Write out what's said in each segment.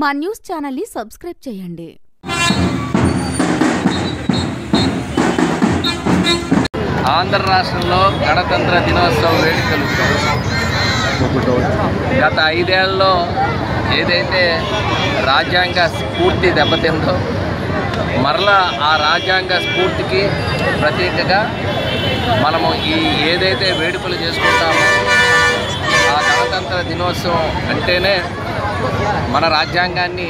మా న్యూస్ ఛానల్ని సబ్స్క్రైబ్ చేయండి. ఆంధ్ర రాష్ట్రంలో గణతంత్ర దినోత్సవ వేడుకలు గత 5 ఏళ్లలో ఏదైతే రాజ్యాంగ స్ఫూర్తి దెబ్బతిందో మరలా ఆ రాజ్యాంగ స్ఫూర్తికి ప్రతీకగా మనము ఈ ఏదైతే వేడుకలు చేసుకుంటామో ఆ గణతంత్ర దినోత్సవం అంటేనే మన రాజ్యాంగాన్ని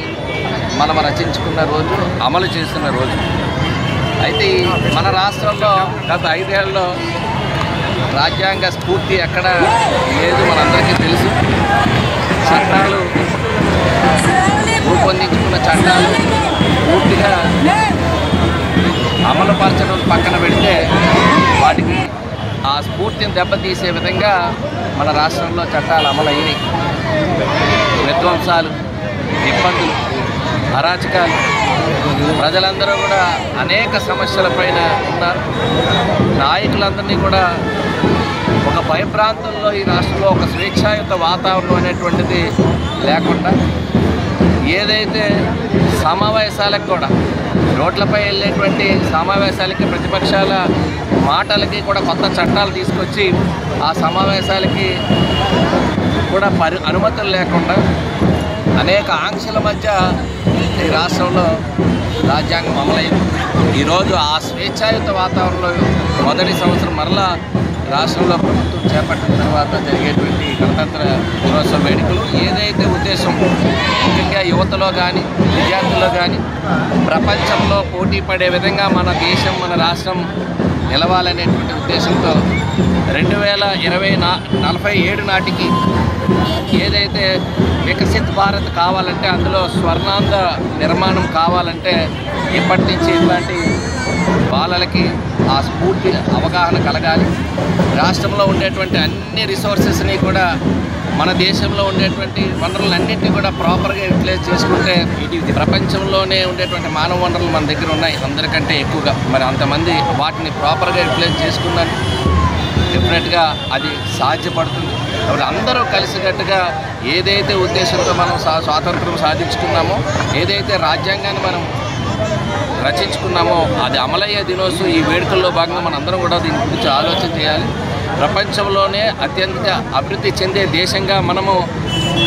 మనం రచించుకున్న రోజు, అమలు చేస్తున్న రోజు. అయితే మన రాష్ట్రంలో గత 5 ఏళ్లలో రాజ్యాంగ స్ఫూర్తి ఎక్కడ లేదు, మనందరికీ తెలుసు. చట్టాలు రూపొందించుకున్న చట్టాలు పూర్తిగా అమలుపరచడం పక్కన పెడితే వాటికి ఆ స్ఫూర్తిని దెబ్బతీసే విధంగా మన రాష్ట్రంలో చట్టాలు అమలయ్యాయి. విధ్వంసాలు, ఇబ్బందులు, అరాచకాలు, ప్రజలందరూ కూడా అనేక సమస్యలపైన ఉన్నారు. నాయకులందరినీ కూడా ఒక భయప్రాంతంలో ఈ రాష్ట్రంలో ఒక స్వేచ్ఛాయుత వాతావరణం అనేటువంటిది లేకుండా ఏదైతే సమావేశాలకు కూడా రోడ్లపై వెళ్ళేటువంటి సమావేశాలకి ప్రతిపక్షాల మాటలకి కూడా కొత్త చట్టాలు తీసుకొచ్చి ఆ సమావేశాలకి కూడా అనుమతులు లేకుండా అనేక ఆంక్షల మధ్య ఈ రాష్ట్రంలో రాజ్యాంగం అమలైంది. ఈరోజు ఆ స్వేచ్ఛాయుత వాతావరణంలో మొదటి సంవత్సరం మరలా రాష్ట్రంలో ప్రభుత్వం చేపట్టిన తర్వాత జరిగేటువంటి గణతంత్ర దినోత్సవ వేడుకలు ఏదైతే ఉద్దేశం ముఖ్యంగా యువతలో కానీ విద్యార్థుల్లో కానీ ప్రపంచంలో పోటీ పడే విధంగా మన దేశం, మన రాష్ట్రం నిలవాలనేటువంటి ఉద్దేశంతో 2047 నాటికి ఏదైతే వికసిత్ భారత్ కావాలంటే అందులో స్వర్ణాంధ్ర నిర్మాణం కావాలంటే ఇప్పటి నుంచి ఇట్లాంటి బాలలకి ఆ స్ఫూర్తి అవగాహన కలగాలి. రాష్ట్రంలో ఉండేటువంటి అన్ని రిసోర్సెస్ని కూడా మన దేశంలో ఉండేటువంటి వనరులన్నింటినీ కూడా ప్రాపర్గా యూటిలైజ్ చేసుకుంటే ప్రపంచంలోనే ఉండేటువంటి మానవ వనరులు మన దగ్గర ఉన్నాయి అందరికంటే ఎక్కువగా. మరి అంతమంది వాటిని ప్రాపర్గా యూటిలైజ్ చేసుకున్నాను డెఫినెట్గా అది సాధ్యపడుతుంది. కాబట్టి అందరూ కలిసికట్టుగా ఏదైతే ఉద్దేశంతో మనం స్వాతంత్రం సాధించుకున్నామో, ఏదైతే రాజ్యాంగాన్ని మనం రచించుకున్నామో అది అమలయ్యే దినోత్సవం ఈ వేడుకల్లో భాగంగా మనందరం కూడా దీని గురించి ఆలోచన చేయాలి. ప్రపంచంలోనే అత్యంత అభివృద్ధి చెందే దేశంగా మనము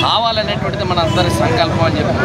కావాలనేటువంటిది మన అందరి సంకల్పం అని చెప్పి